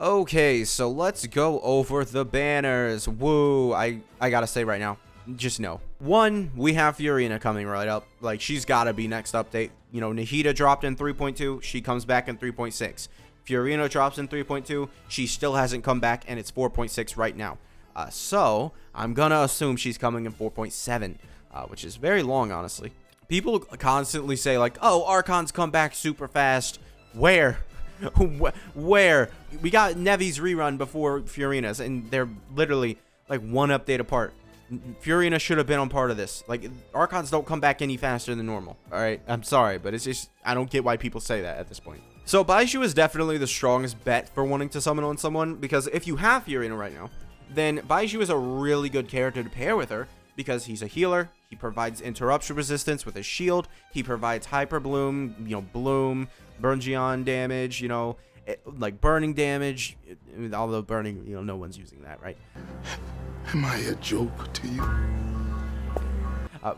Okay, so let's go over the banners. Woo, I gotta say right now, just know. One, we have Furina coming right up. Like, she's gotta be next update. You know, Nahida dropped in 3.2. She comes back in 3.6. Furina drops in 3.2. She still hasn't come back, and it's 4.6 right now. So, I'm gonna assume she's coming in 4.7, which is very long, honestly. People constantly say, like, oh, Archons come back super fast. Where? Where? We got Nevi's rerun before Furina's, and they're literally, like, one update apart. Furina should have been on part of this. Like, Archons don't come back any faster than normal. Alright? I'm sorry, but it's just, I don't get why people say that at this point. So, Baizhu is definitely the strongest bet for wanting to summon on someone, because if you have Furina right now, then Baizhu is a really good character to pair with her, because he's a healer, he provides interruption resistance with his shield, he provides Hyper Bloom, you know, Bloom, Burngeon damage, you know, like burning damage, although burning, you know, no one's using that, right? Am I a joke to you?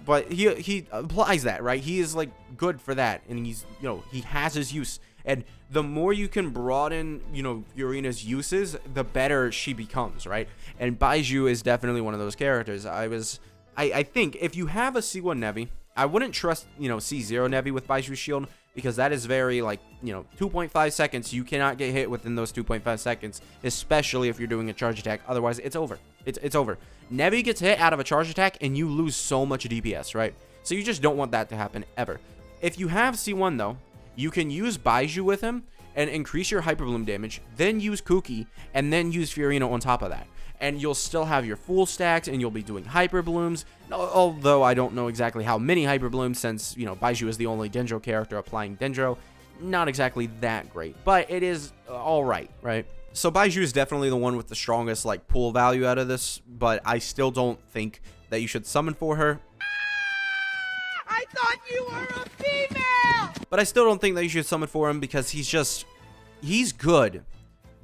But he applies that, right? He is, like, good for that, and he's, you know, he has his use. And the more you can broaden, you know, Furina's uses, the better she becomes, right? And Baizhu is definitely one of those characters. I think if you have a C1 Nevi, I wouldn't trust, you know, C0 Nevi with Baiju's shield, because that is very, like, you know, 2.5 seconds. You cannot get hit within those 2.5 seconds, especially if you're doing a charge attack. Otherwise, it's over. It's over. Nevi gets hit out of a charge attack, and you lose so much DPS, right? So you just don't want that to happen ever. If you have C1, though, you can use Baizhu with him and increase your Hyper Bloom damage, then use Kuki, and then use Furina on top of that. And you'll still have your full stacks, and you'll be doing Hyper Blooms, although I don't know exactly how many Hyper Blooms, since, you know, Baizhu is the only Dendro character applying Dendro. Not exactly that great, but it is alright, right? So Baizhu is definitely the one with the strongest, like, pool value out of this, but I still don't think that you should summon for her. I thought you were a female! But I still don't think that you should summon for him, because he's good,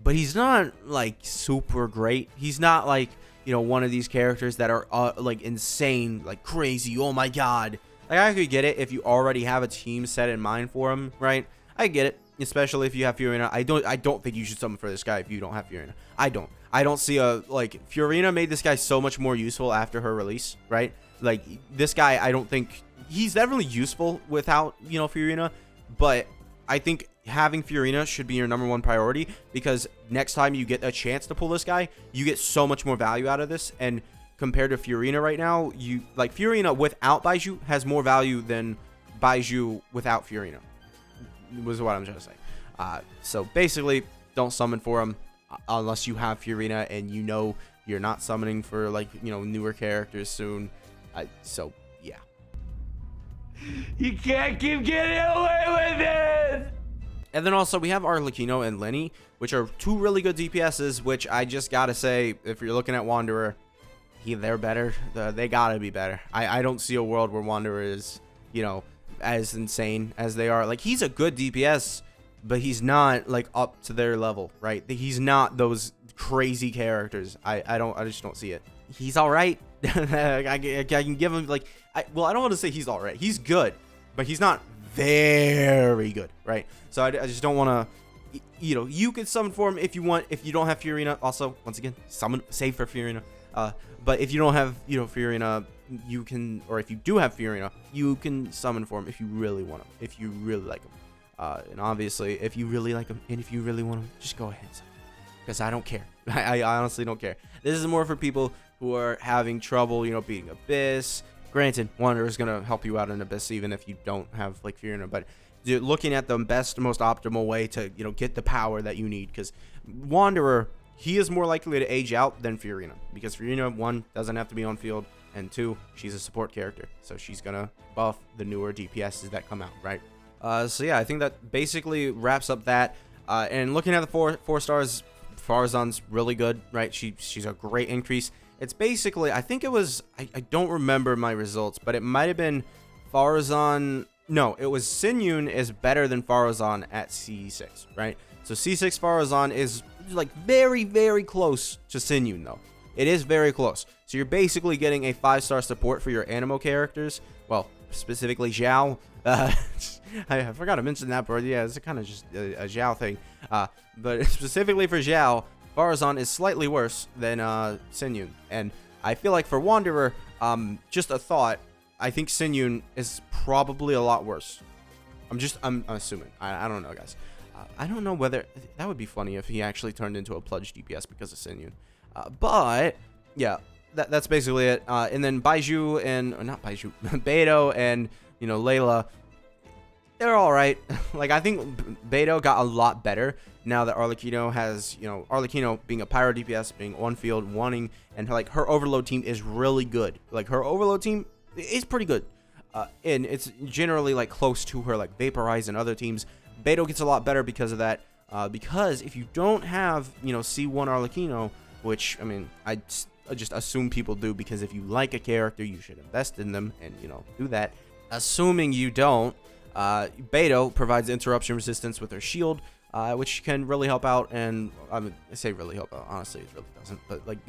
but he's not, like, super great. He's not, like, you know, one of these characters that are, like, insane, like, crazy, oh my god. Like, I could get it if you already have a team set in mind for him, right? I get it, especially if you have Furina. I don't think you should summon for this guy if you don't have Furina. I don't see like, Furina made this guy so much more useful after her release, right? Like, this guy, I don't think, he's definitely useful without, you know, Furina, but I think having Furina should be your #1 priority, because next time you get a chance to pull this guy, you get so much more value out of this. And compared to Furina right now, you, like, Furina without Baizhu has more value than Baizhu without Furina, was what I'm trying to say. So basically, don't summon for him unless you have Furina and you know you're not summoning for, like, you know, newer characters soon. So yeah. You can't keep getting away with it! And then also we have Arlecchino and Lenny, which are two really good DPSs, which I just gotta say, if you're looking at Wanderer, they're better. They gotta be better. I don't see a world where Wanderer is, you know, as insane as they are. Like, he's a good DPS, but he's not, like, up to their level, right? He's not those crazy characters. I just don't see it. He's all right. I can give him, like, well, I don't want to say he's all right. He's good, but he's not very good, right? So I just don't want to, you know, you can summon for him if you want. If you don't have Furina, also, once again, save for Furina. But if you don't have, you know, Furina, you can, or if you do have Furina, you can summon for him if you really want him, if you really like him. And obviously, if you really like him and if you really want him, just go ahead and summon, because I don't care. I honestly don't care. This is more for people who are having trouble, you know, beating Abyss. Granted, Wanderer is going to help you out in Abyss even if you don't have, like, Furina, but looking at the best, most optimal way to, you know, get the power that you need, because Wanderer, he is more likely to age out than Furina, because Furina, 1, doesn't have to be on field, and 2, she's a support character, so she's going to buff the newer DPSs that come out, right? So yeah, I think that basically wraps up that. And looking at the four stars, Farazan's really good, right? She's a great increase. It's basically, I think it was, I don't remember my results, but it might have been Farazan. No, it was Sinyun is better than Farazan at C6, right? So C6 Farazan is, like, very, very close to Sinyun, though. It is very close. So you're basically getting a 5-star support for your Anemo characters. Well, specifically Zhao. I forgot to mention that, but yeah, it's kind of just a Zhao thing. But specifically for Zhao, Farazan is slightly worse than Sinyun, and I feel like for Wanderer, just a thought, I think Sinyun is probably a lot worse. I'm assuming. I don't know, guys. I don't know whether that would be funny if he actually turned into a plunge DPS because of Sinyun. But yeah, that's basically it. And then Baizhu and not Baizhu, Beidou and Layla, they're all right. Like I think Beidou got a lot better now that Arlecchino has Arlecchino being a pyro DPS, being on field, wanting, and her overload team is really good. Like her overload team is pretty good. And it's generally like close to her like Vaporize and other teams. Beidou gets a lot better because of that. Because if you don't have C1 Arlecchino, which I mean I just assume people do, because if you like a character you should invest in them and do that. Assuming you don't, Beidou provides interruption resistance with her shield, which can really help out. And I say really help out, honestly it really doesn't, but like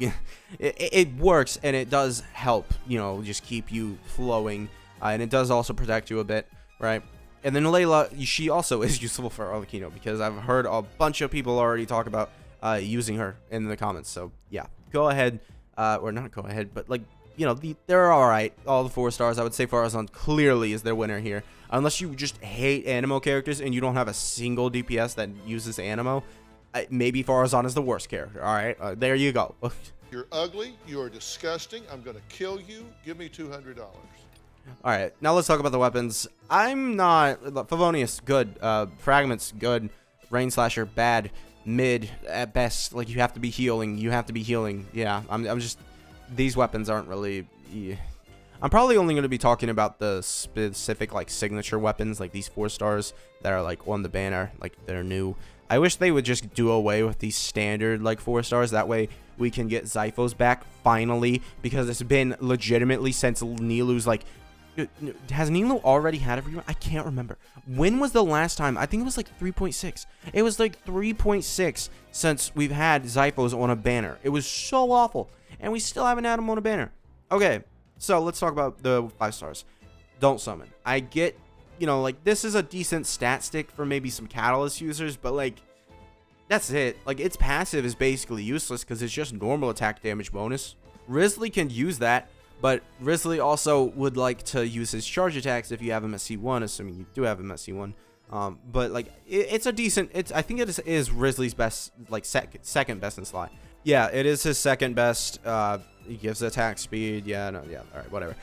it works and it does help just keep you flowing. And it does also protect you a bit, right? And then Layla, she also is useful for Arlecchino, because I've heard a bunch of people already talk about using her in the comments. So yeah, go ahead, or not go ahead, but like they're all right. All the 4 stars, I would say Farazan clearly is their winner here, unless you just hate Anemo characters and you don't have a single DPS that uses Anemo. Maybe Farazan is the worst character. All right, there you go. You're ugly. You are disgusting. I'm going to kill you. Give me $200. Alright, now let's talk about the weapons. I'm not... Favonius, good. Fragments, good. Rain Slasher, bad. Mid, at best. Like, you have to be healing. Yeah, I'm just... These weapons aren't really... Yeah. I'm probably only going to be talking about the specific, like, signature weapons, like these 4 stars that are, like, on the banner. Like, they're new. I wish they would just do away with these standard, like, 4 stars. That way we can get Zyphos back, finally. Because it's been legitimately since Nilu's, like... Has Nilu already had a rerun? I can't remember. When was the last time? I think it was like 3.6. It was like 3.6 since we've had Zyphos on a banner. It was so awful. And we still haven't had him on a banner. Okay, so let's talk about the 5 stars. Don't summon. I get, like this is a decent stat stick for maybe some Catalyst users, but like, that's it. Like, its passive is basically useless because it's just normal attack damage bonus. Risley can use that. But Risley also would like to use his charge attacks if you have him at C1, assuming you do have him at C1. But like it's a decent. I think it is Risley's best, like second best in slot. Yeah, it is his second best. He gives attack speed. Yeah, no, yeah. All right, whatever.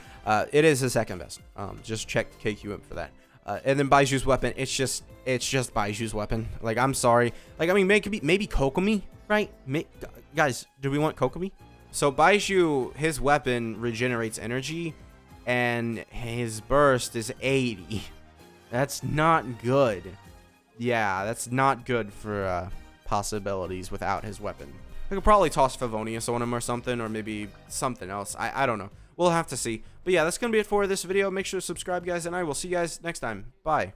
It is his second best. Just check KQM for that. And then Baiju's weapon. It's just Baiju's weapon. Like, I'm sorry. Like, I mean, maybe Kokomi, right? Guys, do we want Kokomi? So Baizhu, his weapon regenerates energy, and his burst is 80. That's not good. Yeah, that's not good for possibilities without his weapon. I could probably toss Favonius on him or something, or maybe something else. I don't know. We'll have to see. But yeah, that's going to be it for this video. Make sure to subscribe, guys, and I will see you guys next time. Bye.